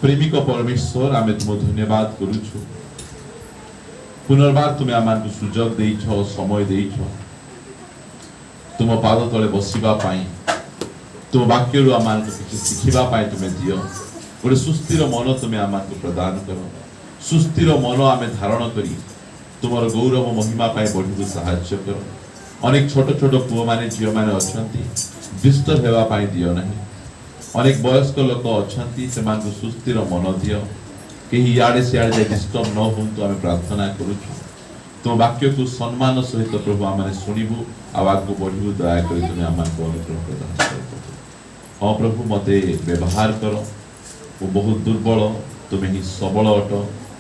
प्रेमिक परमेश्वर आमे तुम धन्यवाद करूछु पुनर्बार तुम्हें आम सुजोग देइछ समय देइछ तुम पाद तले बसिबा पाई तुम वाक्य आम किसी शिखिबा पाई तुम्हें दियो गोटे सुस्थिर मन तुम्हें आम प्रदान कर सुस्थिर मन आमे धारण करी तुमर गौरव महिमा पाई बढ़ी साहाय्य कर अनेक छोट छोट पुओ माने झील माने अछंती डिस्टर्ब हेवा पाई दियो नहीं अनेक वयस्क लोक अछंती सेमानकु सुस्थिर मन दियो केही याडे सियाडे जे डिस्टर्ब न होंतु आमे प्रार्थना करूछु तुम वाक्य को सम्मान सहित प्रभु आमे सुनिबु आवाज को बढ़िबु दया करी तुम आमको अनुग्रह प्रदान करो हां प्रभु मते व्यवहार करो वो बहुत दुर्बल तुम ही सबल अट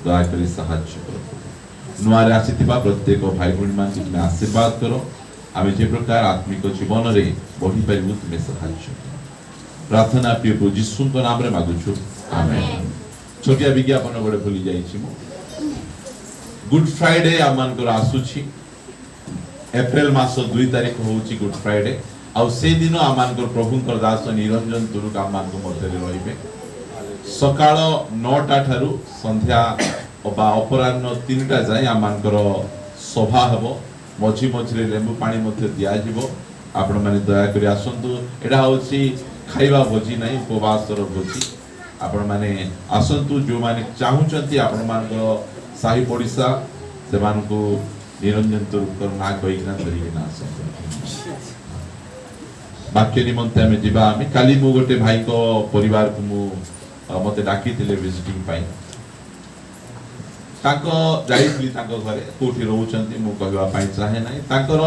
दया करी साहाय्य करो नुआरे आसीथिबा प्रत्येक भाई भणी मान तुम आशीर्वाद करो आमे जे प्रकार आत्मिक जीवन रे बढ़ी परिबु तुम साहाय्य करो प्रार्थना प्रिय प्रभु यीशु को नाम रे मागुछु आमेन छोटिया विज्ञापन गोटे भूली जाइछि मु गुड फ्राइडे आमानकर आसुछि एप्रिल मास 2 तारिख होउछि गुड फ्राइडे आ से दिन आमानकर प्रभुंकर दास निरंजन तुरुक आमानक मध्य रे रहिबे सकाळ 9टा ठारू संध्या बा अपराह्न 3टा जाय आमानकर सभा हबो मझी मझी लेंबू पानी मध्य दिया जिवो आपण माने दया करी आसंतु एडा होछि खाइबा भोजी नहीं उपवासर भोजी आपण माने आसंतु जो माने चाहुचंती आपण मानको साही पड़िसा से मानको निरंजन तुरुकर ना कहिना धरिना आसंतु बाक्य निमंते हमें जिबा हमें काली मु गोटे भाई को परिवार को मु मते डाकी थिले विजिटिंग पाई ताको जाइली ताको घरे कोठी रहउचंती मु कहबा पाई चाहे नाही ताकर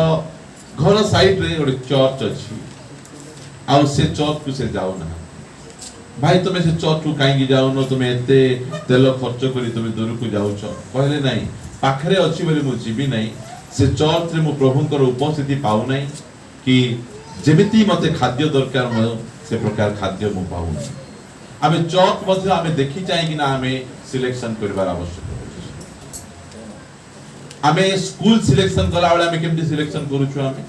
घर साइड रे गोटे चर्च अछि आ से चर्च को से जाओ ना भाई तुम से चर्च को काई जाओ न तुम एते तेल खर्च करी तुम दूर को जाउ छ कहले नाही पाखरे अछि बोली मु जीबी नाही से चर्च रे मु प्रभुंकर उपस्थिति पाउ नाही कि जेमिति मते खाद्य दरकार म से प्रकार खाद्य मु पाउ नाही आमे चर्च मध्ये आमे देखि चाहि कि ना आमे सिलेक्शन करबार आवश्यक आमे स्कूल सिलेक्शन कला वाला आमे केमति सिलेक्शन करू छु आमे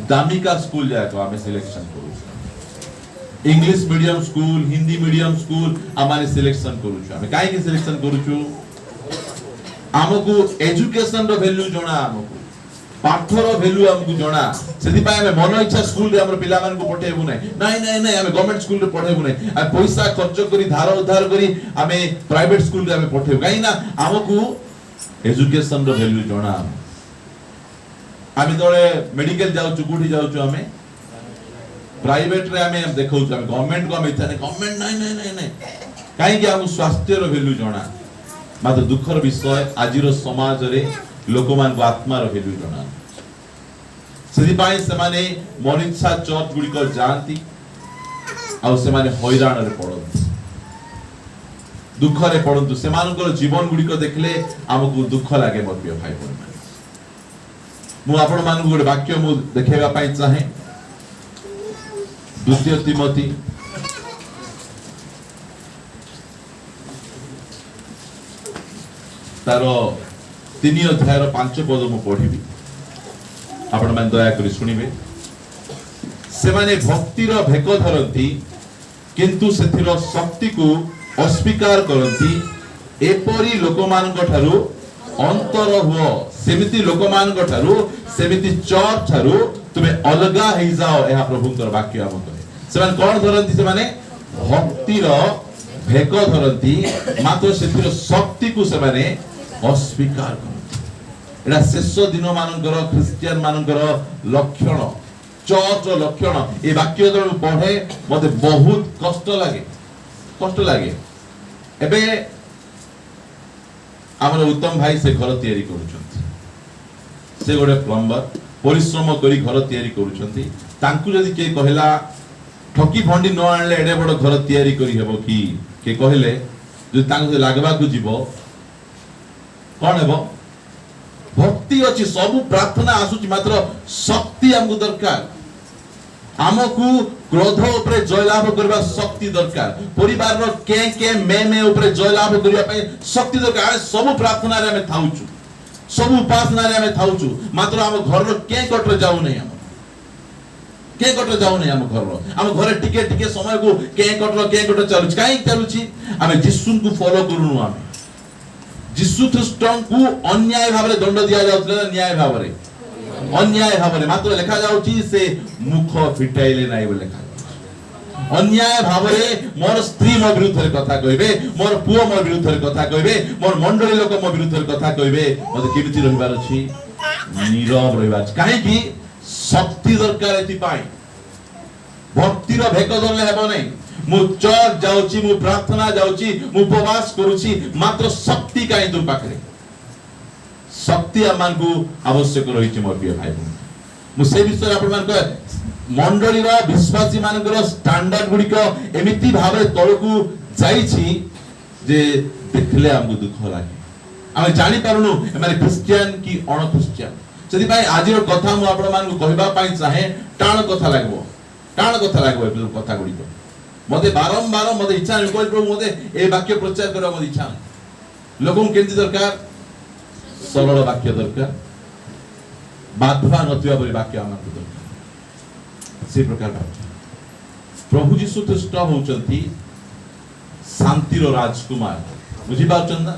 दामिका स्कूल जाय तो आमे सिलेक्शन करू छु English medium school Hindi medium school आमे सिलेक्शन करू छु आमे काई के सिलेक्शन करू छु आमको एजुकेशन रो वैल्यू जणा आमको पाठर वैल्यू हमको जणा सेति पाए हमें मन इच्छा स्कूल रे हमर पिला मान को पठेबु नहीं नहीं हमें गवर्नमेंट स्कूल रे पठेबु नहीं आ पैसा खर्च करी धार उधार करी हमें प्राइवेट स्कूल रे हमें पठेबु काई ना हमको एजुकेशन रो वैल्यू जणा आमे तळे मेडिकल जाउ छु गुठी जाउ छु हमें प्राइवेट रे हमें देखौ छु हमें गवर्नमेंट को हमें इच्छा नहीं गवर्नमेंट नहीं काई कि हम स्वास्थ्य रो वैल्यू जणा मात्र दुखर विषय आजिरो समाज रे लोकमान को आत्मा रो वैल्यू जणा सेति पाई से माने मनिच्छा चर्च गुडी को जानती आ से माने हैरान रे पड़ंती दुख रे पड़ंतु से मानकर जीवन गुडी को देखले हमकु दुख लागे मोर प्रिय भाई बहन मु आपण मानकु गोटे वाक्य मु देखेबा पाई चाहे द्वितीय तिमोथी तारो 3 अध्याय 5 पद मु पढिबी आपण मन दया करी सुनिबे से माने भक्ति रो भेक धरंती किंतु सेथिरो शक्ति को अस्वीकार करंती एपरी लोकमान को ठारू अंतर हुओ सेमिति लोकमान को ठारू सेमिति चर्च ठारू तुमे अलगा हे जाओ एहा प्रभुंकर वाक्य हम कहे से माने कोन धरंती से माने भक्ति रो भेक धरंती मात्र सेथिरो शक्ति को से माने अस्वीकार करंती एडा शेष दिन मानकर क्रिश्चियन मानकर लक्षण चर्च लक्षण ए वाक्य जण पढे मते बहुत कष्ट लागे एबे हमर उत्तम भाई से घर तयारी करूछंती से गोटे प्लम्बर परिश्रम करी घर तयारी करूछंती तांकु जदी के कहला ठकी फंडी न आनले एडे बड़ घर तयारी करी हेबो की के कहले जदी तांकु से लागबा को जीवो कोन हेबो भक्ति अछि सब प्रार्थना आसुची मात्र शक्ति हमको दरकार हमकु क्रोध ऊपर जयलाभ करबा शक्ति दरकार परिवार रो के मे ऊपर जयलाभ करिया पय शक्ति दरकार सब प्रार्थना रे हमें थाउछु सब उपासना रे हमें थाउछु मात्र हम घर रो के कटर जाऊ नहीं हम के कटर जाऊ नहीं आम घर टिके टिके समय को के कटर चलु काई चलुची आमे जिसु को फॉलो करूनु आमे जिसु ख्रीस्ट को अन्याय भाव रे दंड दिया जाउतले न्याय भाव रे अन्याय भाव रे मात्र लिखा जाउची से मुख फिटाइले नाही बोले लिखा अन्याय भाव रे मोर स्त्री मो विरुद्ध रे कथा कहबे मोर पुओ मो विरुद्ध रे कथा कहबे मोर मंडली लोक मो विरुद्ध रे कथा कहबे मते केमिति रहिबार अछि नीरव रहिबार काहे कि शक्ति दरकार एति पाई भक्ति रो भेक धरले हेबो नै मु चर्च जाउची मु प्रार्थना जाउची मु उपवास करूची मात्र शक्ति काई तुम पाखरे शक्ति अमान को आवश्यक रहिछि मोर प्रिय भाई मु से विषय आपण मान को मंडली रो विश्वासी मानकर स्टैंडर्ड गुडी को एमिति भाबे तळकु जाईछि जे देखले हमको दुख लागे हम जानि पारुनु एमाने क्रिश्चियन की अण क्रिश्चियन सेति भाई आज रो कथा मु आपण मान को कहबा पई चाहे टाण कथा लागबो ए कथा गुडी को मते बारंबार मते इच्छा नै कोइ प्रभु मते ए वाक्य प्रचार करबा मते इच्छा नै लोगों केंति दरकार सरल वाक्य दरकार बाधा नथिबा परि वाक्य हमको दरकार से प्रकार प्रभु जीशु ख्रीस्ट होचंती शांति रो राजकुमार बुझी पाउछन ना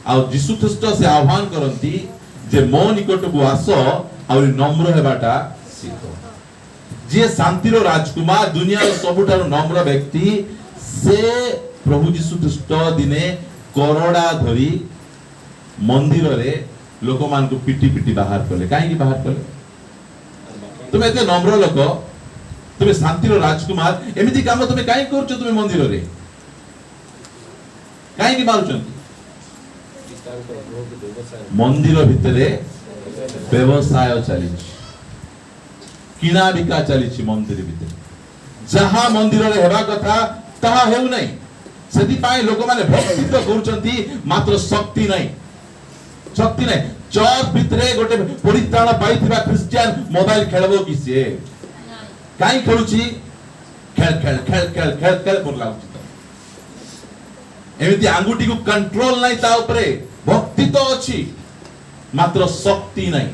आ जीशु ख्रीस्ट से आह्वान करंती जे मो निकट को आसो और नम्र हेबाटा सीखो जे शांति रो राजकुमार दुनिया रो सबुठार नम्र व्यक्ति से प्रभु जीशु ख्रीस्ट दिने करड़ा धरी मंदिर रे लोक मान को पिटी पिटी बाहर कले काहे की बाहर कले तुम एते नम्र लोक तुम शांति रो राजकुमार एमिति काम तुम काहे करछो तुम मंदिर रे काहे की मारुछन मंदिर भितरे व्यवसाय चलिछ किना बिका चलिछि मंदिर भितरे जहा मंदिर रे हेबा कथा ताहा हेउ नै सेति पाए लोक माने भक्ति तो करूछंती मात्र शक्ति नै चर्च भितरे गोटे परित्राण पाइथिबा क्रिश्चियन मोबाइल खेलबो कि से काई खेलुछि खेल बोल लागुछि एमिति आंगुटी को कंट्रोल नै ता ऊपरे भक्ति तो अछि मात्र शक्ति नै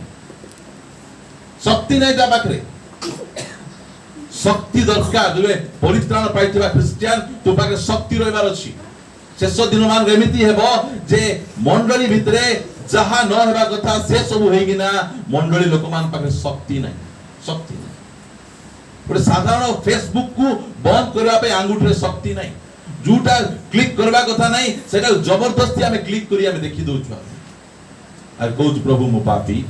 ता पाखरे शक्ति दरकार जबे परित्राण पाइथिबा क्रिश्चियन तो पाखरे शक्ति रहबार अछि शेष दिन मान एमिति हेबो जे मंडली भितरे जहा न हेबा कथा से सब होइगिना मंडली लोक मान पाखरे शक्ति नै गोटे साधारण फेसबुक को बंद करबा पे आंगुठी रे शक्ति नै जोटा क्लिक करबा कथा नै सेटा जबरदस्ती हमें क्लिक करी हमें देखि दउछु आ कहू प्रभु मो पापी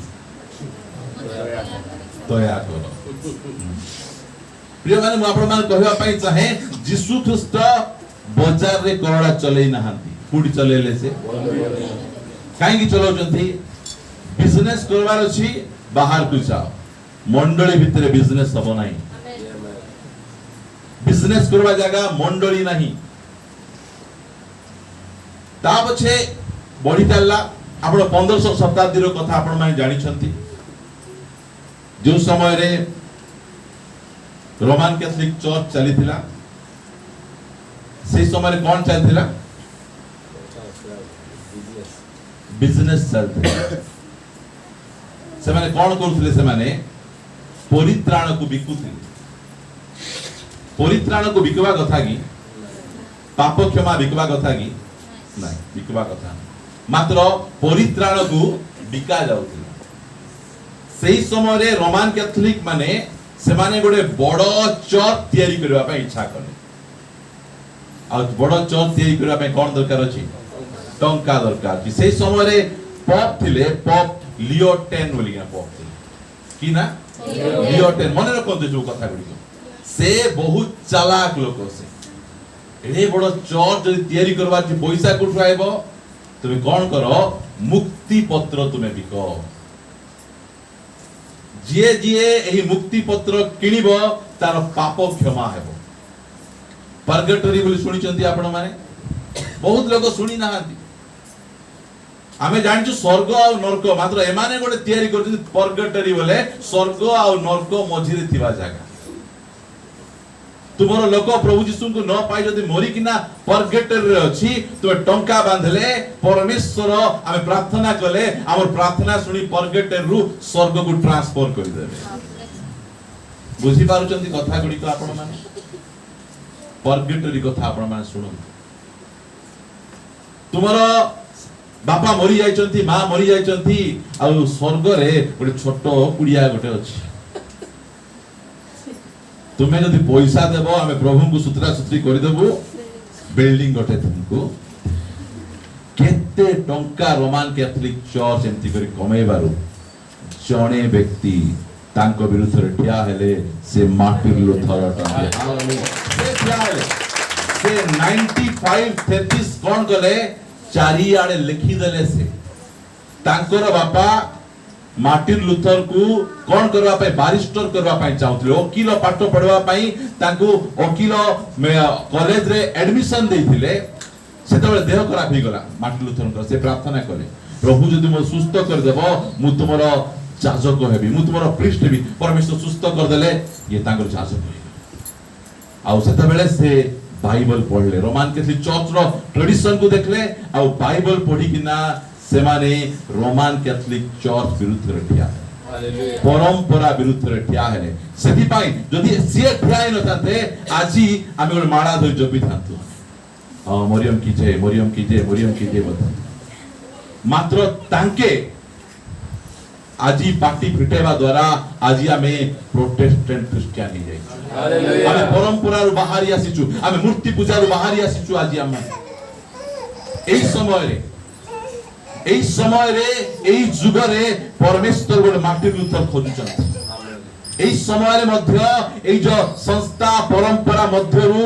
दया करो प्रिय माने मु आपण मान कहबा पई चाहे यीशु ख्रीस्ट बाजार रे करड़ा चलै नहांती कुडी चलेले से काहे की चलाउचंती बिजनेस करबार अछि बाहर को जाओ मंडली भितरे बिजनेस सब नाही बिजनेस करबा जगह मंडली नाही ता पछे बढी चलला आपण 1500 शताब्दी रो कथा आपण माने जानि छंती जो समय रे रोमन कैथोलिक चर्च चली थिला से समय रे कोन चल थिला बिजनेस चलते से माने कोन करथले से माने परित्राण को बिकुथिले परित्राण को बिकवा कथा की पाप क्षमा बिकवा कथा की नहीं बिकवा कथा मात्र परित्राण को बिका जाउथिला सेही समय रे रोमन कैथोलिक माने से माने गोटे बड़ चर्च तयारी करबा पे इच्छा करले आ बड़ चर्च तयारी करबा पे कोन दरकार अछि टंका दरकार कि सेही समय रे पॉप थिले पॉप लियो 10 बोली ना पॉप थिले कि ना लियो 10 मने रखो जो कथा गुडी से बहुत चालाक लोक से एडे बड़ चर्च जदि तयारी करबा कि पैसा कोठु आइबो तुमे कोन करो मुक्ति पत्र तुमे बिको जे एही मुक्ति पत्र किनिबो तार पाप क्षमा हेबो पर्गेटरी बोली सुनि चंती आपण माने बहुत लोग सुनि नाहांती आमे जानछु स्वर्ग आ नरक मात्र एमाने गोटे तयारी करथि पर्गेटरी बोले स्वर्ग आ नरक मझिरे थिबा जागा तुमरो लोक प्रभु यीशु को न पाई जदि मरी किना पर्गेटरी रे अछि तुमे टंका बांधले परमेश्वर आमे प्रार्थना कले हमर प्रार्थना सुनी पर्गेटरी रु स्वर्ग को ट्रांसफर कर देबे बुझी पारुचंती कथा गुडी को आपण माने पर्गेटरी कथा आपण माने सुनु तुमरो बापा मरी जाइचंती मां मरी जाइचंती आ स्वर्ग रे गोटे छोटो कुड़िया गोटे अछि तुम्हें जदि पैसा देबो हमें प्रभु को सुतरा सुतरी कर देबो बिल्डिंग गोटे तुमको केते टंका रोमान कैथोलिक चर्च एमती करी कमेबारु जणे व्यक्ति तांको विरुद्ध रे ठिया हेले से मार्टिन लूथर से ठिया हेले से 95 33 कोन गले चारि आड़े लिखि देले से तांकर बापा मार्टिन लूथर को कोन करबा पय बारिस्टर करबा पय चाहउतले वकील पाठ पढवा पय तांको वकील कॉलेज रे एडमिशन देथिले सेतबे देह खराब हो गला मार्टिन लूथर से प्रार्थना करे प्रभु जदि मो सुस्त कर देबो मु तुमरो जाजक हेबी मु तुमरो प्रीस्ट हेबी परमेश्वर सुस्त कर देले ये तांकर जाजक हेबी आ सेतबेले से बाइबल पढ़ले रोमान कैथोलिक चर्च रो ट्रेडिशन को देखले आ बाइबल पढ़ी किना से माने रोमान कैथोलिक चर्च विरुद्ध रे ठिया परंपरा विरुद्ध रे ठिया हेले सेति पाई जदि से ठिया न थाते आजी आमे गोटे माळा धरि जपि थांतु मरियम की जय मरियम की जय मरियम की जय बता मात्र तांके आजी पार्टी फिटेवा द्वारा आजी आमे प्रोटेस्टेंट क्रिश्चियन ही जाई हालेलुया आमे परंपरा रु बाहरी आसीचु आमे मूर्ति पूजा रु बाहरी आसीचु आजी आमे एई समय रे एई जुग रे परमेश्वर गोटे मार्टिन लूथर खोजुचन एई समय रे मध्य एई जो संस्था परंपरा मध्यरु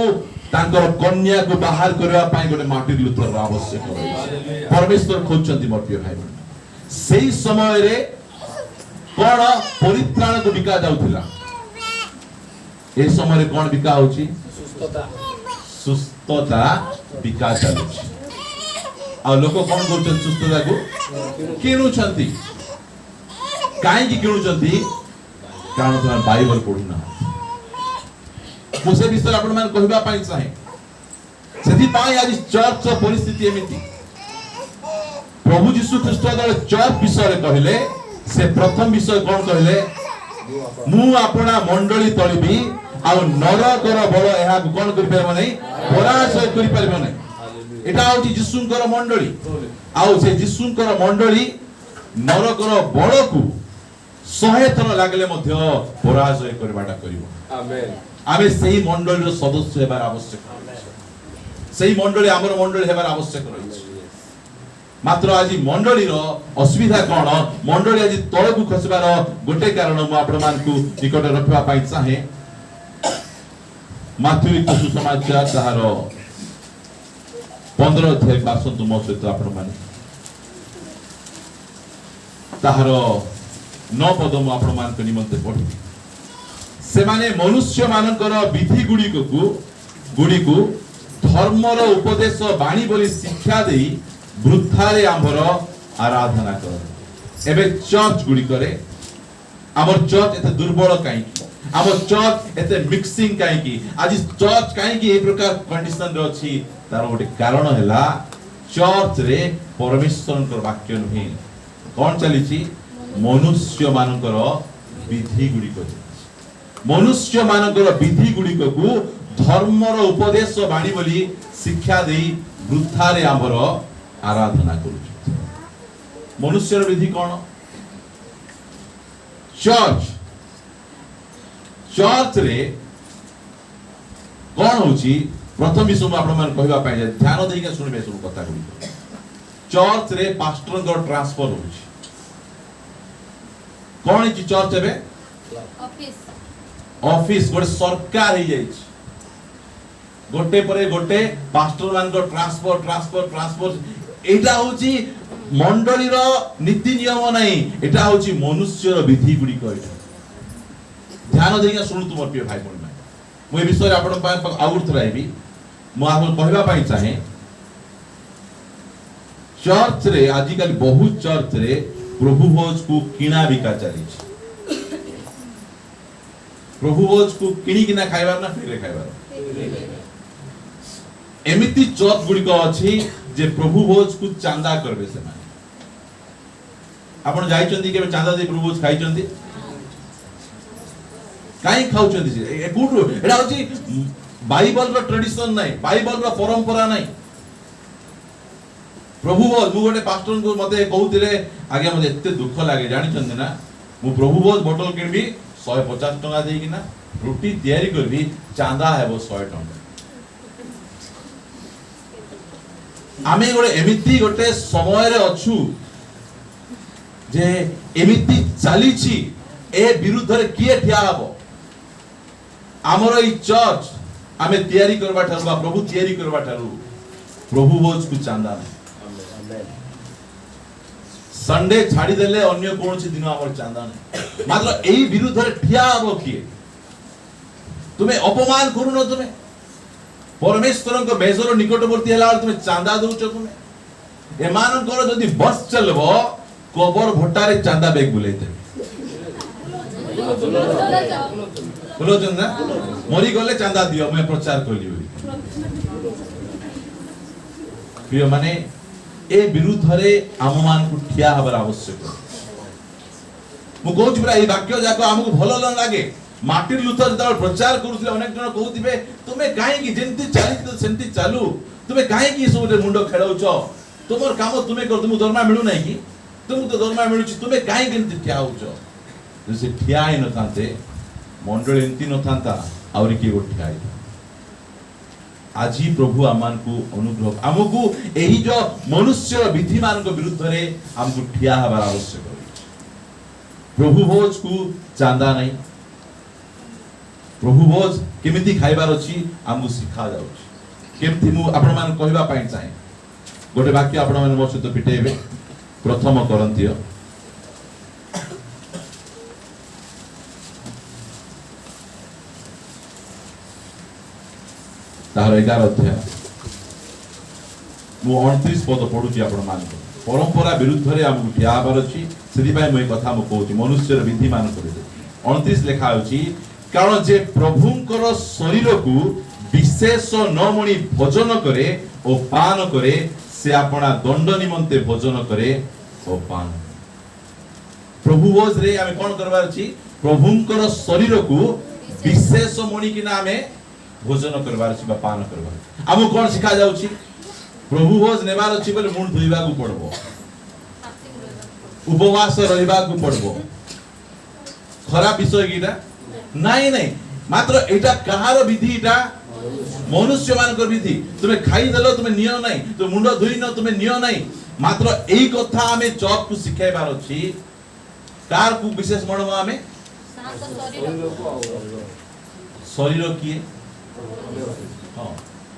तांकर कन्या को बाहर करबा पई गोटे मार्टिन लूथर आवश्यक होय परमेश्वर खोजचंती मोर प्रिय भाई बहन सेई समय रे कोन परित्राण को बिका जाउथिला ए समय रे कोन बिका होची सुस्थता बिका जाउची आ लोक कोन करछन सुस्थता को किनुचंती काहे की किनुचंती कारण तुम बाइबल पढुना मुसे विषय आपण मान कहबा पई चाहे सेति पाई आज चर्च परिस्थिति एमिति प्रभु यीशु ख्रीष्ट दले चर्च विषय कहले से प्रथम विषय कोन कहले मु आपणा मंडली तळिबी आ नरकर बळ एहा कोन करि परबो नै पराजय करि परबो नै एटा होची यीशुंकर मंडली आ से यीशुंकर मंडली नरकर बळ को 100 थर लागले मध्य पराजय करबाटा करिवो आमेन आमे सेही मंडली रो सदस्य हेबार आवश्यक सेही मंडली हमर मंडली हेबार आवश्यक रही मात्र आज मंडली रो असुविधा कोन मंडली आज तळ को खसबार गोटे कारण मु आपण मान को निकट रखबा पई चाहे माथुरी को सुसमाचार ताहार 15 अध्याय पास तुम सहित आपण मान ताहार 9 पद मु आपण मान को निमंते पढी से माने मनुष्य मानकर विधि गुडी को धर्म रो उपदेश बाणी बोली शिक्षा देई वृद्धारे आमर आराधना कर एबे चर्च गुडी करे हमर चर्च एते दुर्बल काई हमर चर्च एते मिक्सिंग काई की आज चर्च काई की ए प्रकार कंडीशन रे अछि तार गोटे कारण हैला चर्च रे परमेश्वरन वाक्य नहि कोन चली छी मनुष्य मानकर विधि गुडी को मनुष्य मानकर विधि गुडी को धर्म रो उपदेश बाणी बोली शिक्षा देई वृद्धारे आमर आराधना करू मनुष्य विधि कौन चर्च रे कौन होची प्रथम विषय में आपण मान कहबा पय ध्यान देई के सुनबे सब कथा गुडी चर्च रे पास्टर को ट्रांसफर होची कौन की चर्च एबे ऑफिस गोटे सरकार ही जाई गोटे परे गोटे पास्टर मान को ट्रांसफर एटा होची मंडली रो नीति नियम नाही एटा होची मनुष्य रो विधि गुडी को ध्यान देइया सुनु तुम प्रिय भाई बहन मु ए विषय आपण पाए आउर थराइबी मु आपन कहबा पई चाहे चर्च रे आजकल बहुत चर्च रे प्रभु भोज को किना बिका चली प्रभु भोज को किनी किना खाइबार ना फेरे खाइबार एमिति चर्च गुडी को अछि जे प्रभु भोज को चांदा करबे से माने आपण जाई चंदी के चांदा दे प्रभु भोज खाई चंदी काई खाउछंती ए गुडु एडा होची बाइबल रो ट्रेडिशन नाही, बाइबल रो परंपरा नाही। प्रभु बोध मु गोटे पास्टर को मते कहउतिले आगे मते एते दुख लागे जानि छन्ते ना मु प्रभु बोध बोतल किनबी 150 टका देई कि ना रोटी तयारी करबी चांदा हेबो 100 टका। आमे गोटे एमिति गोटे समय रे अछु जे एमिति चालीछि ए विरुद्ध रे किए ठिया हबो। हमर ई चर्च आमे तयारी करबा ठारू बा प्रभु तयारी करबा ठारू प्रभु बोझ को चांदा नहीं। संडे छाड़ी देले अन्य कौन सी दिन हमर चांदा नहीं। मात्र एई विरुद्ध रे ठिया हबो किए। तुम्हें अपमान करूनो, तुम्हें परमेश्वर को मेजर निकटवर्ती हला तुम्हें चांदा दउचो। तुम्हें एमान करो जदी बस चलबो कबर भट्टारे चांदा बैग बुलेते बोलो चंदा मरी गले चांदा दियो मैं प्रचार करियो। प्रिय माने ए विरुद्ध रे आममान को ठिया हबर आवश्यक। मु कहूछ पुरा ए वाक्य जाको हमको भलो न लागे। मार्टिन लूथर जदर प्रचार करूथिले अनेक जन कहउथिबे तुमे काहे की जेंति चाली तो सेंति चालू, तुमे काहे की सब मुंडो खेळौछ, तुमर काम तुमे कर, तुमु दरमा मिलु नै की, तुमु तो दरमा मिलुची, तुमे काहे केंति ठिया होछ। से ठिया ही न थाते मंडल एंती न थांता आउरी की ठिया ही। आज प्रभु आमान को अनुग्रह आमको एही जो मनुष्य विधि मान को विरुद्ध रे हमको ठिया हबार आवश्यक। प्रभु भोज को चांदा नहीं। प्रभु भोज केमिति खाइबार अछि हमको सिखा जाउ। केमिति मु आपण मान कहबा पई चाहे गोटे वाक्य आपण मान मोर सहित पिटेबे। प्रथम कोरिन्थियो तार 11 अध्याय मु 29 पद पढुची आपण मान परंपरा विरुद्ध रे हमको ठिया हबार अछि। सेति पई मई कथा मु कहूची मनुष्यर विधि मान करे 29 लेखा अछि कारण जे प्रभुंकर शरीर को विशेष न मणि भोजन करे ओ पान करे से अपना दंड निमंते भोजन करे ओ पान। प्रभु भोज रे आमे कोन करबार अछि प्रभुंकर शरीर को विशेष मणि किना आमे भोजन करबार अछि बा पान करबार। हमु कोन सिखा जाउ छी प्रभु भोज नेबार अछि बोले मुंड धोइबा को पड़बो, उपवास रहिबा को पड़बो। खराब विषय कीटा नहीं नहीं, मात्र एटा कहार विधि, एटा मनुष्य मान कर विधि। तुमे खाई देलो तुमे नियो नहीं, तो मुंड धोई न तुमे नियो नहीं। मात्र एई कथा हमें चर्च को सिखाइबार अछि। कार को विशेष मणो हमें शरीर किए हां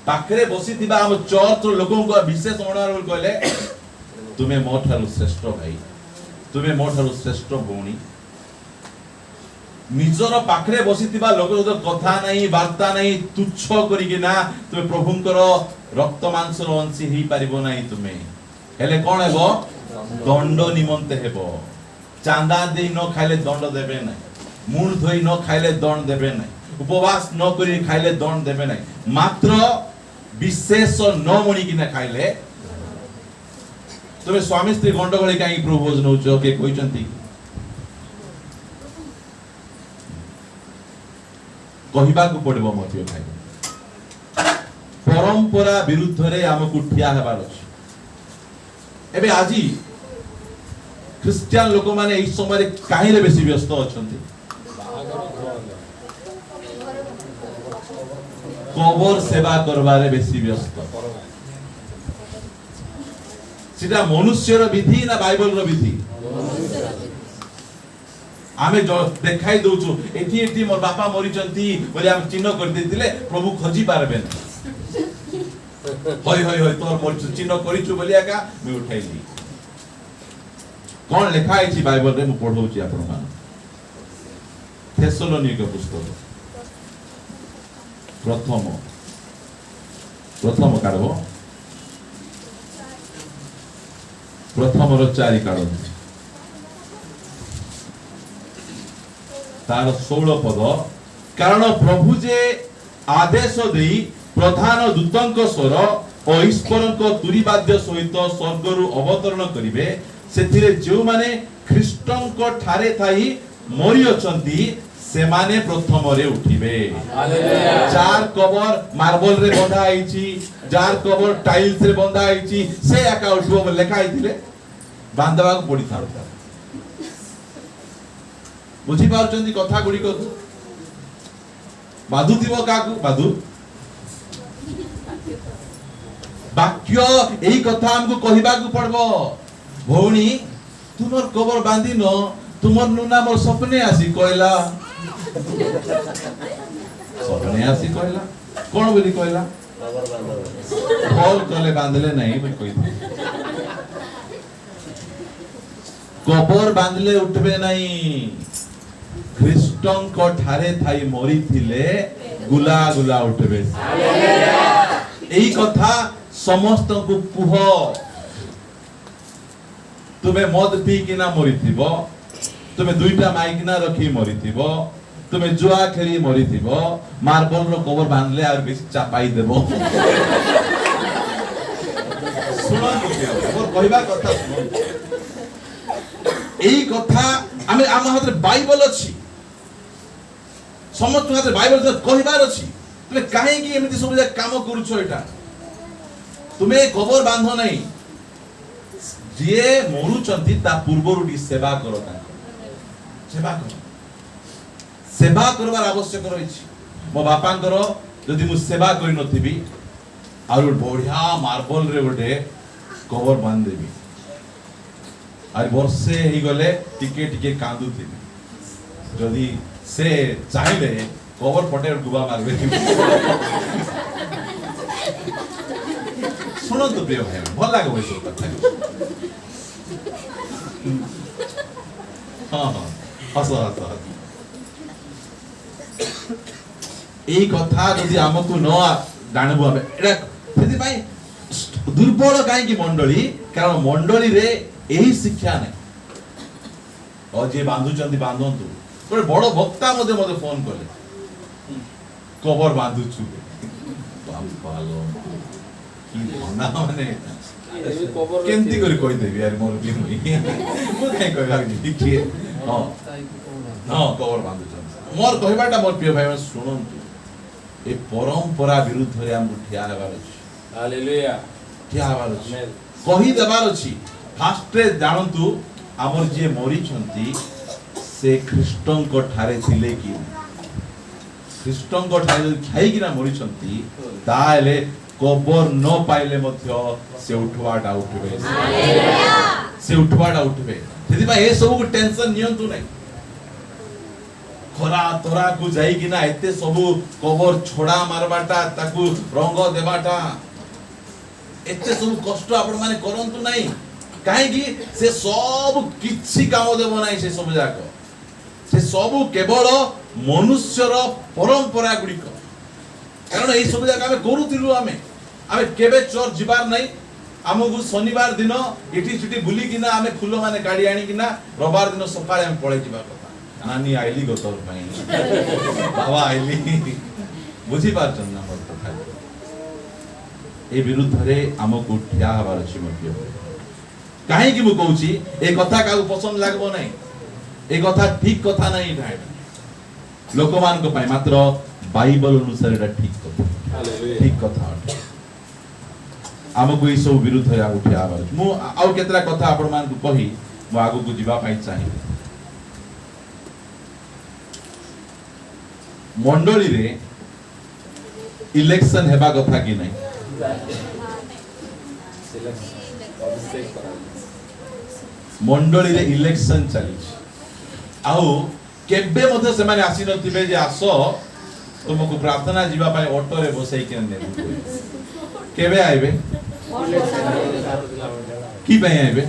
पाखरे बसी थिबा हम चर्च रो लोगों को विशेष मणो बोल कहले तुमे मोठारु श्रेष्ठ भाई, तुमे मोठारु श्रेष्ठ भौणी। निजर पाखरे बसी थिबा लोक जो कथा नहीं वार्ता नहीं तुच्छ करी के ना तुमे प्रभुंकर रक्त मांस रो अंशी ही परिबो नहीं। तुमे हेले कोन हेबो दंड निमंते हेबो। चांदा दे न खाइले दंड देबे नहीं, मुंड धोई न खाइले दंड देबे नहीं, उपवास न करी खाइले दंड देबे नहीं। मात्र विशेष न मणि कि न खाइले तुमे स्वामी स्त्री गंडगोळी काई प्रभु भोज नउचो के कहिसंती कहिबा को पड़बो मतियो भाई। परंपरा विरुद्ध रे हमकु ठिया हेबार अछि। एबे आजी क्रिश्चियन लोक माने एई समय रे काहे रे बेसी व्यस्त अछंती कबर सेवा करबारे बेसी व्यस्त। सीधा मनुष्यर विधि ना बाइबल रो विधि आमे जो देखाई दोछु एठी एठी मोर बापा मरि चंती बोले हम चिन्ह कर देतिले प्रभु खोजी पारबे न। होय होय होय तोर मोर चिन्ह करिछु बोलिया का मैं उठाइली। कोन लिखा है बाइबल रे मु पढौची आपण मान थेसलोनिक पुस्तक प्रथम काढबो प्रथम रो 4 काढो तार 16 पद कारण प्रभु जे आदेश देई प्रधान दूतंक स्वर और ईश्वरक तुरीवाद्य सहित स्वर्गरु अवतरण करिवे सेथिरे जो माने ख्रीष्टंक ठारे थाई मरि अछंती सेमाने प्रथम रे उठिबे जार कबर मार्बल रे बंधा आइची जार कबर टाइल्स रे बंधा आइची से एका उठबो लेखा आइथिले बांधवा को पड़ी था बुझी पाउचंदी कथा गुडी को बाधु दिबो काकू बाधु वाक्य एही कथा हमको कहिबा को पड़बो भौणी तुमर कबर बांधी न तुमर नुना मोर सपने आसी कहला सपने आसी कहला कोन बोली कहला फॉल कले बांधले नहीं बोली कहि कबर बांधले उठबे नहीं ख्रीष्टन को ठारे थाई मरी थिले गुला गुला उठबे एही कथा समस्त को कुह तुम्हें मद पी किना मरीथिबो तुम्हें दुईटा माइकिना रखी मरीथिबो तुम्हें जुआ खेली मरीथिबो मार्बल रो कवर बांधले और बेसी चापाई देबो सुनो और कहबा कथा सुनो एही कथा आमे आम हाथ रे बाइबल अछि समस्त हाथ रे बाइबल कहबार अछि तुमे काहे कि एमिति सब काम करूछो एटा तुम्हें कबर बांधो नहीं जे मरुचंती ता पूर्वरुडी सेवा करो सेवा करबार आवश्यक रहिछि मो बापांकर जदि मु सेवा करि नथिबी आरो बढ़िया मार्बल रे गोटे कवर बांध देबी आर वर्षे ही गले टिके टिके कांदु थिबी जदि से चाहिले कवर पटे डुबा मारबे सुनो तो प्रिय भाई भल लागे वैसे कथा हां हां हस এই কথা যদি আমাকু ন জানবো আমি এটা সেদি পাই দুর্বল কাই কি মণ্ডলী কারণ মণ্ডলী রে এই শিক্ষা নাই ও যে বাঁধুচন্তি বাঁধন্তু ଗୋଟେ বড় বক্তা মধ্যে মধ্যে ফোন কলে কবর বাঁধুছু বাপালো কি না মানে কেমতি করে কই দেবি আর মোর কি মু কাই কইবা কি हां हां कवर बांधुचन मोर कहबाटा मोर प्रिय भाई सुनंतु ए परंपरा विरुद्ध रे हम ठिया हेबार अछि हालेलुया ठिया हेबार अछि कहि देबार अछि फास्ट रे जानंतु हमर जे मरि छंती से ख्रीष्टन को ठारे थिले कि ख्रीष्टन को ठारे खाई किना मरि छंती ताले कबर न पाइले मध्य से उठवाटा उठबे हालेलुया से उठवाटा उठबे सेदी बा ए सब को टेंशन नियंतु नै खरा तोरा को जाई किना एते सब कवर छोड़ा मारबाटा ताकू रंग देबाटा एते सब कष्ट आपण माने करंतु नै काहे कि से सब किछि काम देबो नै से सब जाको से सब केवल मनुष्यर परंपरा गुडी को कारण ए सब जाका हमें करूतिलु हमें केबे चर्च जिबार नै हमगु शनिवार दिन इटी छुटी बुली किना हमें फूल माने गाड़ी आनी किना रविवार दिन सकाळे हम पळे जिबा कथा नानी आइली गोतर पई बाबा आइली बुझी पाछन ना मत कथा ए विरुद्ध रे हमकु ठिया हबार अछि मतियो काहे कि मु कहूची ए कथा का पसंद लागबो नै ए कथा ठीक कथा नै भाई लोकमान को पाई मात्र बाइबल अनुसार एटा ठीक कथा हालेलुया ठीक कथा हमको ई सब विरुद्ध रे उठिया आबार मु आउ केतरा कथा आपण मान को कहि मु आगु को जिबा पाई चाहि मंडली रे इलेक्शन हेबा कथा कि नै मंडली रे इलेक्शन चली आउ केबे मते से माने आसी नथिबे जे आसो तुमको प्रार्थना जिबा पाई ऑटो रे बसई के ने केबे आइबे की पई आइबे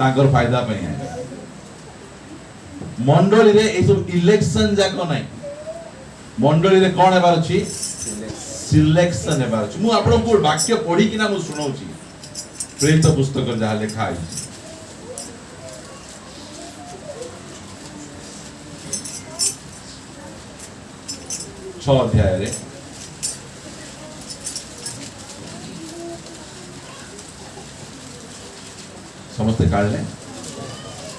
ताकर फायदा पई आइबे मंडली रे ए सब इलेक्शन जाको नै मंडली रे कोन हेबार अछि सिलेक्शन हेबार अछि मु आपन को वाक्य पढी किना मु सुनाउची प्रेरित पुस्तक जहा लिखा है 6 अध्याय रे समस्त काढले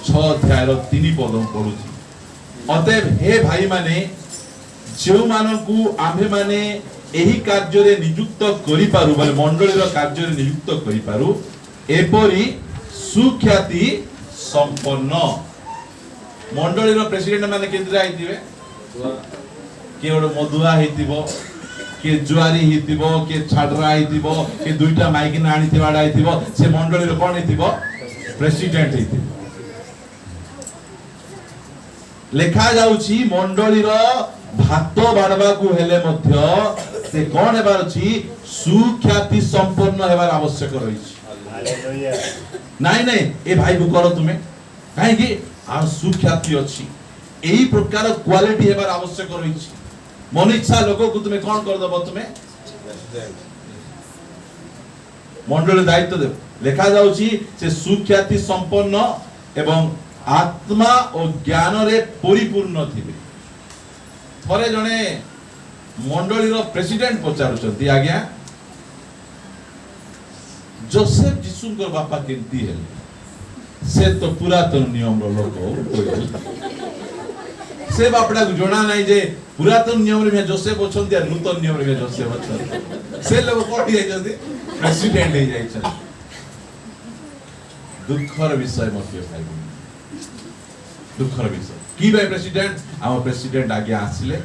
6 अध्याय रो 3 पद पढुची अतएव हे भाई माने जो मानकु आम्भे माने एही कार्य रे नियुक्त करि पारु बोले मंडली रो कार्य रे नियुक्त करि पारु एपरि सुख्याति संपन्न मंडली रो प्रेसिडेंट माने केंद्र आइतिबे के ओड मधुआ हेतिबो के जुआरी हेतिबो के छाडरा हेतिबो के दुईटा माइक ना आनितिबाडा हेतिबो से मंडली रो कोन हेतिबो प्रेसिडेंट हेतिबो लेखा जाउची मंडली रो भात बाड़वा को हेले मध्य से कोन हेबार छी सुख्याति संपन्न हेबार आवश्यक रहिछि हालेलुया नाही नाही ए भाई को करो तुमे काहे कि आ सुख्याति अछि एही प्रकार क्वालिटी हेबार आवश्यक रहिछि मन इच्छा लोक को तुमे कोन कर दबो तुमे मंडली दायित्व दे लेखा जाउची से सुख्याति संपन्न एवं आत्मा और ज्ञान रे परिपूर्ण थिबे थरे जने मंडली रो प्रेसिडेंट पचारुचंती आज्ञा जोसेफ जिसुंकर बापा केंती हेले से तो पुरातन नियम रो लोक से बापडा को जणा नाही जे पुरातन नियम रे जोसेफ अछंती आ नूतन नियम रे जोसेफ अछंती से लोग कोठी जायछंती प्रेसिडेंट हे जायछन दुखर विषय मते भाई दुखर विषय की भाई प्रेसिडेंट आम प्रेसिडेंट आगे आसिले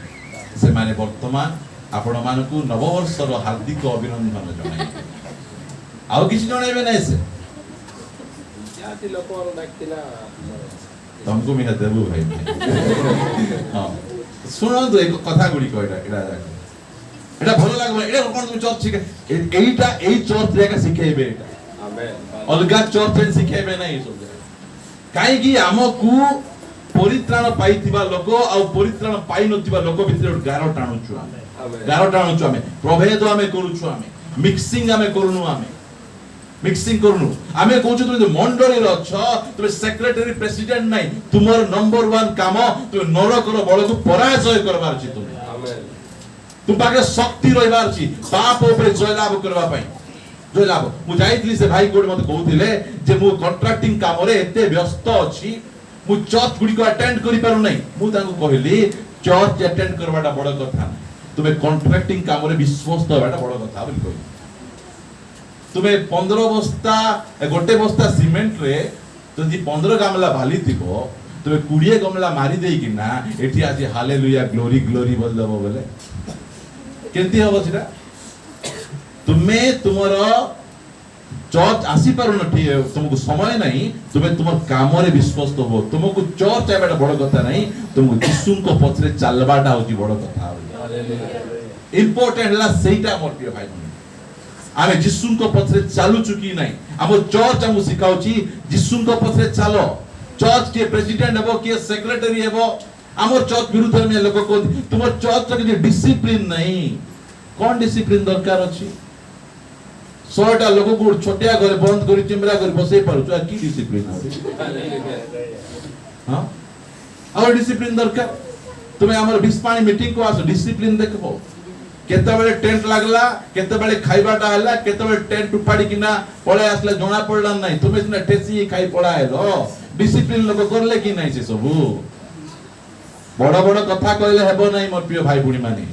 से माने वर्तमान आपण मानकु नववर्ष रो हार्दिक अभिनंदन जणाई आउ किछि जणाइबे नै से जाति लोक डाकतिला तुमको मिना देबु भाई हां सुनो तो एक कथा गुडी कइटा एटा भलो लागबो एटा कोन तुम चर्च छिके एटा एई चर्च रे का सिखेबे एटा आमेन अलगा चर्च रे सिखेबे नै सब काई कि हमकु परित्राण पाइथिबा लोक आ परित्राण पाइ नथिबा लोक भितर गारो टाणुछु आमे प्रभेद आमे करूछु आमे मिक्सिंग आमे करूनु आमे मिक्सिंग करूनु आमे कहूछु तुम मंडली रो छ तुम सेक्रेटरी प्रेसिडेंट नै तुमर नंबर 1 काम तुम नरक रो बळ को पराजय करबार छी तुम आमेन तुम पाके शक्ति रहिबार छी पाप ऊपर जय लाभ करबा पई जय लाभ मु जाइतली से भाई कोड मते कहउतिले जे मु कॉन्ट्रैक्टिंग काम रे एते व्यस्त अछि मु चर्च गुडी को अटेंड करि पारु नै मु तांको कहली चर्च अटेंड करबाटा बड़ कथा नै तुमे कॉन्ट्रैक्टिंग काम रे विश्वस्त होबाटा बड़ कथा बोली कहली तुमे 15 बस्ता गोटे बस्ता सीमेंट रे जदि 15 गामला भाली थिबो तुमे 20 गामला मारी देई कि ना एठी आज हालेलुया ग्लोरी ग्लोरी बोल दबो बोले केंती होबो सिरा तुमे तुमरो चर्च आसी पारु न तुमको समय नहीं तुम्हें तुम काम रे विश्वस्त हो तुमको चर्च आबेटा बड़ कथा नहीं तुमको यीशु को पछरे चलबाटा होची बड़ कथा हालेलुया इंपोर्टेंट ला सेटा मोर प्रिय भाई आमे यीशु को पछरे चालू चुकी नहीं हम चर्च हम सिखाउची यीशु को पछरे चलो चर्च के प्रेसिडेंट हेबो के सेक्रेटरी हेबो हमर चर्च विरुद्ध में लोक को तुम चर्च के डिसिप्लिन नहीं कोन डिसिप्लिन दरकार अछि 100टा लोक को छोटिया घरे बंद करी चिमरा कर बसै पारु आ की डिसिप्लिन हां और डिसिप्लिन दरकार तुमे हमर 20 पानी मीटिंग को आसो डिसिप्लिन देखबो केते बेले टेंट लागला केते बेले खाइबाटा हला केते बेले टेंट उपाडी किना पळे आसला जोना पडला नाही तुमे सिना ठेसी खाई पळायलो डिसिप्लिन लोक करले कि नाही से सब बड़ बड़ कथा कहले हेबो नाही मोर प्रिय भाई बुणी माने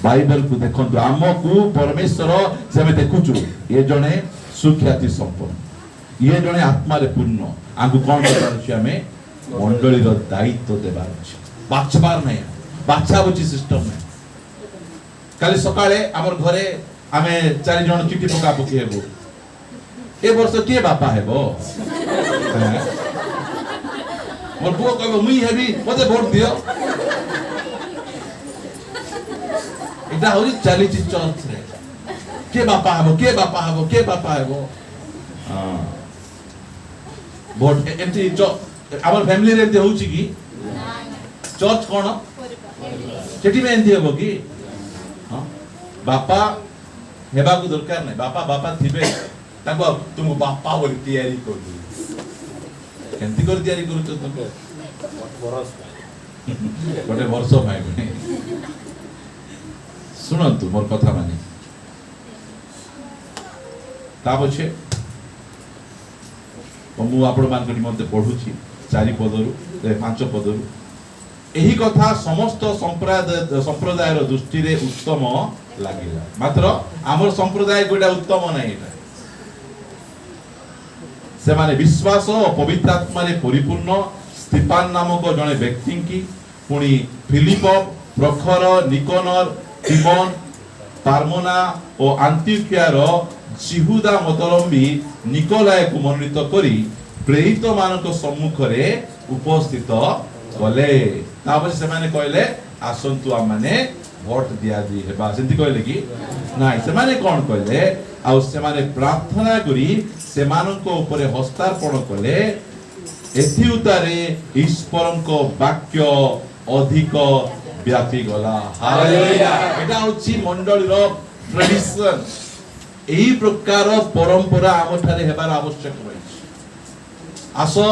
बाइबल को देखंतु हमकु परमेश्वर से हम देखुछु ये जने सुख्याति संपन्न ये जने आत्मा रे पूर्ण आगु कोन करबार छी हमें मंडली रो दायित्व देबार छी बाछबार नाही बाछा बुची सिस्टम में काली सकाळे हमर घरे हमें 4 जण चिठी पका पकी हेबो ए वर्ष के बापा हेबो मोर बुआ कहबो मुई हेबी मते वोट दियो इटा होरी चली ची चर्च रे के बापा हेबो हां वोट एमती हमर फैमिली रे एमती होउची की चर्च कोन सेठी में एमती हेबो की हां बापा हेबा को दरकार नै बापा थिबे ताको तुम बापा बोली तैयारी कर दू केंती कर तैयारी करू तो तुम गोटे वर्ष भाई सुनंतु मोर कथा माने ता पछे मु आपण मान कडी मते पढुची 4 पदरु 5 पदरु ଏହି କଥା ସମସ୍ତ संप्रदायर दृष्टि रे उत्तम लागिला मात्र आमर संप्रदाय गोटा उत्तम नहीं एटा से माने विश्वास और पवित्र आत्मा रे परिपूर्ण स्तिफान नामक जने व्यक्ति की पुणी फिलिप प्रखर निकोनर तिमोन पार्मोना और आंतियोखिया रो जिहुदा मतलम्बी निकोलाय को मनोनीत करी प्रेरित मानक सम्मुख रे उपस्थित कले तापर से माने कहले आसंतु आ माने वोट दिया दी हेबा सेंती कहले कि नाही से माने कोन कहले आ से माने प्रार्थना करी से मानक ऊपर हस्तार्पण कले एथि उतारे ईश्वरक वाक्य अधिक व्यापी गला हालेलुया एटा होची मंडली रो ट्रेडिशन एही प्रकार परंपरा आम ठारे हेबार आवश्यक रहिछि आसो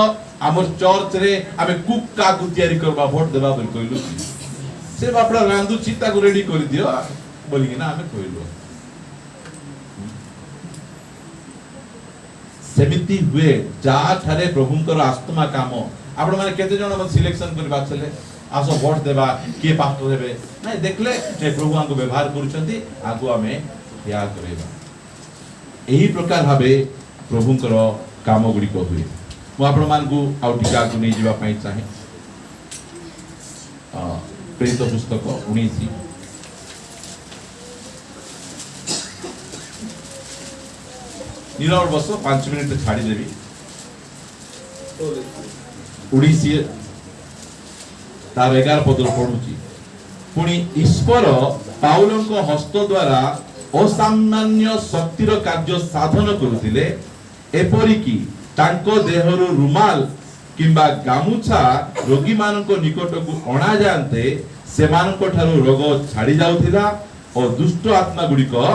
आमर चर्च रे आमे कुक्का को तयारी करबा वोट देबा बोल कहलु से बापड़ा रांदु चिता को रेडी कर दियो बोली कि ना आमे कहलु सेमिति हुए जा ठारे प्रभुंकर आत्मा काम आपण माने केते जण मत सिलेक्शन करबा चले आसो वोट देबा के पास्टर हेबे नै देखले जे प्रभु आंको व्यवहार करूछंती आगु आमे या करेबा एही प्रकार भाबे प्रभुंकर काम गुडी को हुए मु आपण मान को आउ टीका को नै जीवा पई चाहे प्रेरित पुस्तक 19 निरावर बस 5 मिनिट छाड़ी देबी 19 तार 11 पद पढुची पुणी ईश्वर पाउलଙ୍କ हस्त द्वारा असामान्य शक्तिर कार्य साधन करुथिले एपरि कि तांको देहरु रुमाल किंबा गामुछा रोगी मानको निकट को अणा जानते से मानको ठारो रोग छाड़ी जाउथिला और दुष्ट आत्मा गुडी को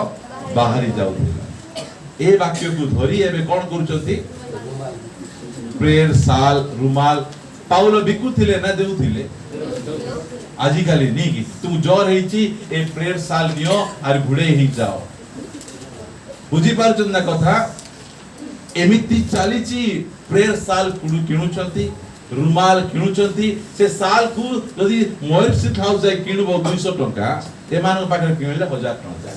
बाहरी जाउथिला ए वाक्य को धरी एबे कोन करूचंती प्रेयर साल रुमाल पाउलो बिकुथिले ना देउथिले आजि खाली नी कि तुम जोर हेची ए प्रेयर साल नियो आर घुडे ही जाओ बुझी पारछन ना कथा एमिति चालीची प्रेयर साल किणुचंती रुमाल किणुचंती से साल को यदि मोर सिट हाउस जाय किणबो 200 टका ए मान पाखरे किणले 1000 टका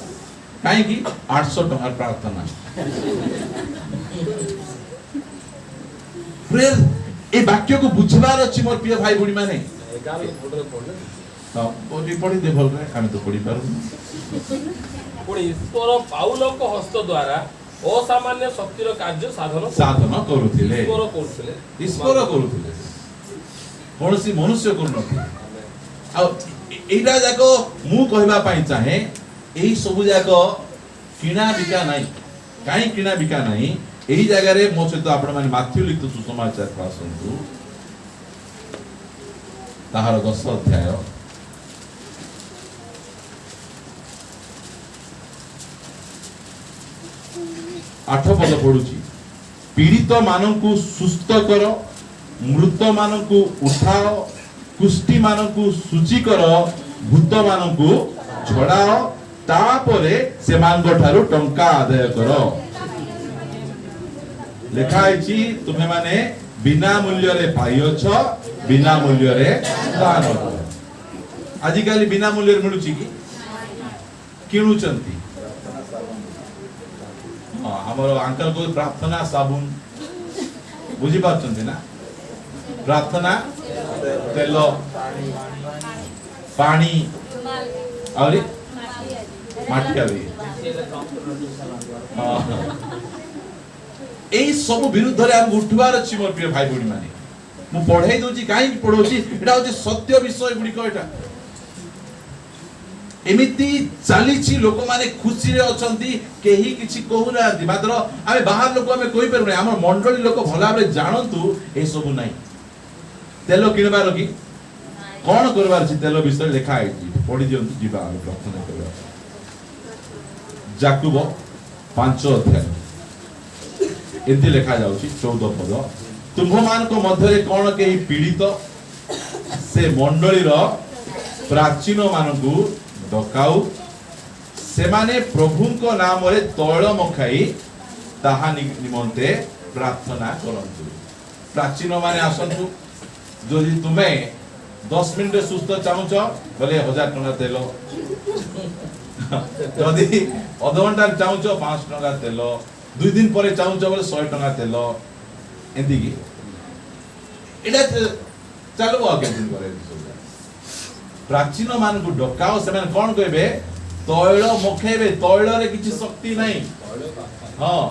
काहे कि 800 टका प्रार्थना प्रेयर ए वाक्य को बुझबार अछि मोर प्रिय भाई बुढी माने पढ़ी पढ़ी दे भल रे हम तो पढ़ी पारू पुणी ईश्वर पाउलଙ୍କ हस्त द्वारा असामान्य शक्तिर कार्य साधन करूथिले ईश्वर करूथिले कोनसी मनुष्य करूनथि आ एटा जाको मु कहबा पई चाहे एही सब जाको किना बिका नाही काई किना बिका नाही एही जगह रे मो सहित आपण माने माथ्यू लिखित सुसमाचार पासंतु ताहार 10 अध्याय 8 पद पढुची पीड़ित मानकु सुस्थ कर मृत मानकु उठाओ कुष्ठी मानकु सूची कर भूत मानकु छड़ाओ तापरे से मानक ठारू टंका आदाय कर लेखा आइची तुमे माने बिना मूल्य रे पाइयोछ बिना मूल्य रे दान कर आजि काली बिना मूल्य रे मिलुची कि किणुचंती हमर अंकल को प्रार्थना साबुन बुझी पाछंती ना प्रार्थना तेल पानी और माटी आवी एई सब विरुद्ध रे हम उठवार अछि मोर प्रिय भाई बहिनी माने मु पढाई दोची काई पढोची एटा होची सत्य विषय गुडी को एटा एमिति चालीची लोक माने खुशी रे अछंती केही किछि कहू ना दि मात्र आमे बाहर लोक आमे कोइ परु नै हमर मंडली लोक भला बरे जानंतु ए सब नै तेल किनबार की कोन करबार छि तेल विषय लिखा आइछि पढि दियंतु जीवा आमे प्रार्थना करबा याकूब 5 अध्याय एति लिखा जाउछि 14 पद तुम मान को मध्य कोन केही पीड़ित से मंडली रो प्राचीन मानकु डकाउ से माने प्रभु को नाम रे तैल मखाई ताहा निमंते प्रार्थना करंतु प्राचीन माने आसंतु जदि तुमे 10 मिनिट रे सुस्थ चाहुच बोले 1000 टका तेल जदि अध घंटा चाहुच 5 टका तेल 2 दिन पर चाहुच बोले 100 टका तेल एंदी की एटा चलो आ के दिन करे प्राचीन मान को डकाओ से मान कोन कहबे तैल मखेबे तैल रे किछि शक्ति नहीं हां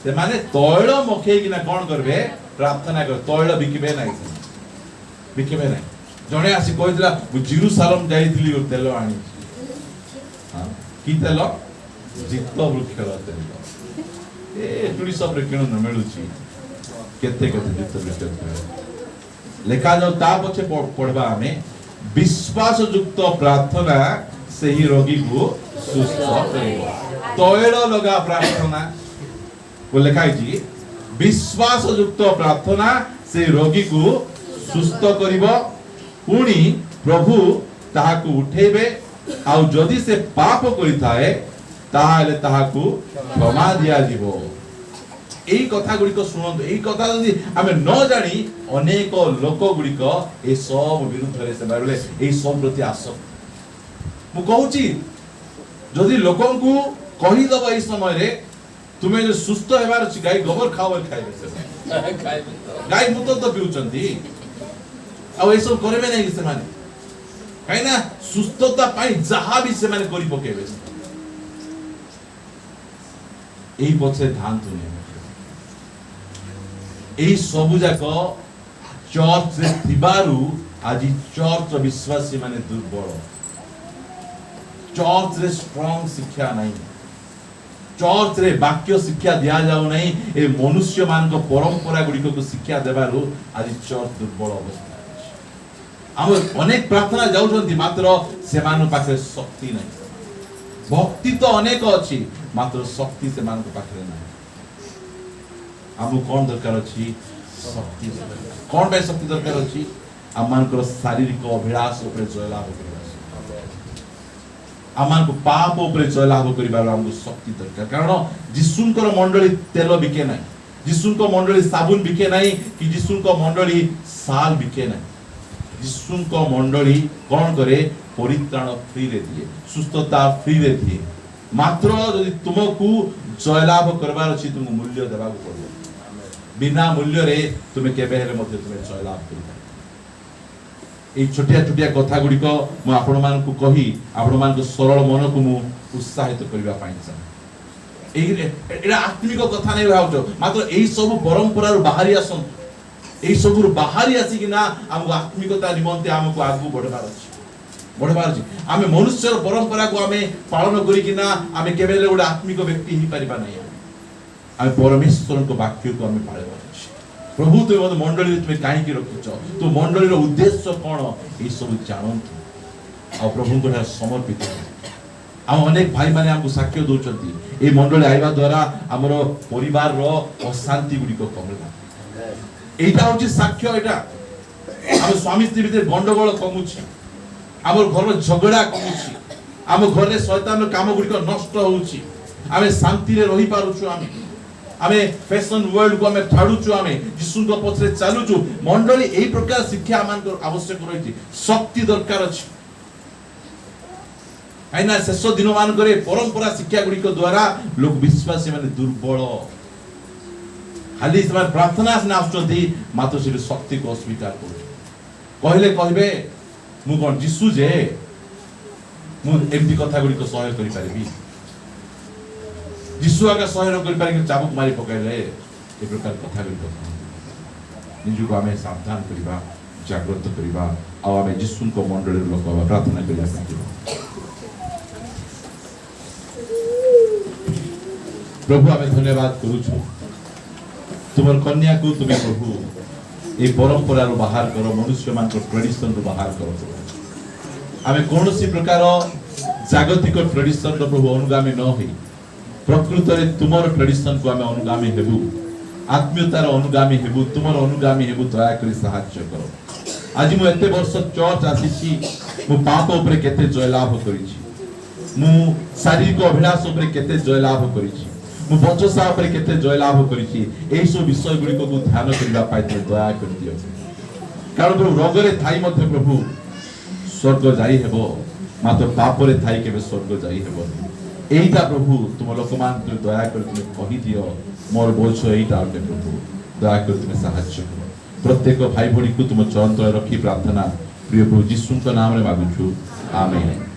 से माने तैल मखे कि ना कोन करबे प्रार्थना कर तैल बिकिबे नहीं जने आसी कहला जेरूसालेम जाईथिली ओ तेल आनी हां की तेल जित्त वृक्षर तेल ए टुडी सब रे केन न मिलुची केते केते जित्त वृक्ष लेखा जो ता पछे पढ़बा हमें विश्वास युक्त प्रार्थना से ही रोगी को सुस्थ करेगा तैल लगा प्रार्थना को लिखाई जी विश्वास युक्त प्रार्थना से रोगी को सुस्थ करिवो पुणी प्रभु ताहाकु उठेबे आउ जदि से पाप करिथाए ताहाले ताहाकु क्षमा दिया जीवो एई कथा गुडी को सुनंदो एई कथा जदि हमें न जानी अनेक लोक गुडी को ए सब विरुद्ध रे से बाइबल एई सब प्रति आसक्त मु कहूची जदि लोकन को कहि दबा एई समय रे तुमे जो सुस्थ हेबार अछि गाय गोबर खाओ खाइबे से गाय मुतो तो पिउचंती आ ए सब करबे नै से माने काई ना सुस्थता पाई जहा भी से माने करि पकेबे एई पछे ध्यान तुने एई सबु जाक चर्च रे थिबारु आज चर्च विश्वासी माने दुर्बल चर्च रे स्ट्रांग शिक्षा नहीं चर्च रे वाक्य शिक्षा दिया जाउ नहीं ए मनुष्य मान को परंपरा गुडी को शिक्षा देबारु आज चर्च दुर्बल अवस्था हम अनेक प्रार्थना जाउछंती मात्र से मान पाखे शक्ति नहीं भक्ति तो अनेक अछि मात्र शक्ति से मान को पाखे नहीं हमु कोन दरकार अछि शक्ति कोन बे शक्ति दरकार अछि आमान को शारीरिक अभिलाष ऊपर जयलाभ करबा आमान को पाप ऊपर जयलाभ करबा हमको शक्ति दरकार कारण जिसुनकर मंडली तेल बिके नाही जिसुनको मंडली साबुन बिके नाही कि जिसुनको मंडली साल बिके नाही जिसुनको मंडली कोन करे परित्राण फ्री रे दिए सुस्थता फ्री रे दिए मात्र यदि तुमको जयलाभ करबार अछि तुमको मूल्य देबा को पड़ो बिना मूल्य रे तुमे केबे हेले मध्ये तुमे जय लाभ करिबा ए छोटिया छोटिया कथा गुडी को म आपण मान को कही आपण मान को सरल मन को मु उत्साहित करबा पाई छ एरा आत्मिक कथा नै भाउजो मात्र एई सब परंपरा रु बाहरी आसन एई सब रु बाहरी आसी कि ना हम आत्मिकता निमंते हमको आगु बढ़बार अछि आमे मनुष्य परंपरा को आमे पालन करी कि ना आमे केबेले उडा आत्मिक व्यक्ति ही परिबा नै आमे परमेश्वर को वाक्य को आमे पाळबा अछि प्रभु तो मत मंडली तुमे काहे की रखिछ तो मंडली रो उद्देश्य कोन ए सब जानंतु आ प्रभु को समर्पित हम अनेक भाई माने हमको साक्ष्य दोचंती ए मंडली आइबा द्वारा हमरो परिवार रो अशांति गुडी को कमला एटा होची साक्ष्य एटा हम स्वामी स्त्री भीतर गंडगोल कमुची हमर घर झगड़ा कमुची हम घर रे शैतान काम गुडी को नष्ट होउची आमे शांति रे रही पारुछु आमे फैशन वर्ल्ड को आमे ठाडुछु आमे जिसुन को पछरे चालुछु मंडली एई प्रकार शिक्षा मान को आवश्यक रहिछि शक्ति दरकार अछि आइना शेष दिन मान करे परंपरा शिक्षा गुडी को द्वारा लोक विश्वासी माने दुर्बल खाली समय प्रार्थना से आछुंती मात्र से शक्ति को अस्वीकार करू कहले कहबे मु कोन जिसु जे मु एमती कथा गुडी को सहयोग करि पारिबी जिसु आगे सहयोग करि पारि चाबुक मारी पकाइले ए प्रकार कथा गुडी निजु को हमें सावधान करिबा जागृत करिबा आ हमें जिसु को मंडली लोक प्रार्थना करिया प्रभु हमें धन्यवाद करूछु तुमर कन्या को तुमे प्रभु ए परंपरा रो बाहर करो मनुष्य मान को ट्रेडिशन रो बाहर करो हमें कोनोसी प्रकार जागतिक ट्रेडिशन रो प्रभु अनुगामी न होई प्रकृत रे तुमर ट्रेडिशन को हमें अनुगामी हेबु आत्मीयतार अनुगामी हेबु तुमर अनुगामी हेबु दया करी सहाय्य करो आज मु एते वर्ष चर्च आसीछि मु पाप ऊपर केते जय लाभ करिछि मु शारीरिक अभिलाष ऊपर केते जय लाभ करिछि मु बचसा ऊपर केते जय लाभ करिछि एई सब विषय गुडी को ध्यान करिबा पाइते दया कर दियो कारण प्रभु रोगरे थाई मध्य प्रभु स्वर्ग जाई हेबो मात्र पापरे थाई केबे स्वर्ग जाई हेबो एइटा प्रभु तुम लोकमान तुम दया कर तुम कहि दियो मोर बोझ एइटा अटे प्रभु दया कर तुम साहाय्य करो प्रत्येक भाई भणी को तुम चरण तले रखी प्रार्थना प्रिय प्रभु यीशु नाम रे मागुछु आमेन।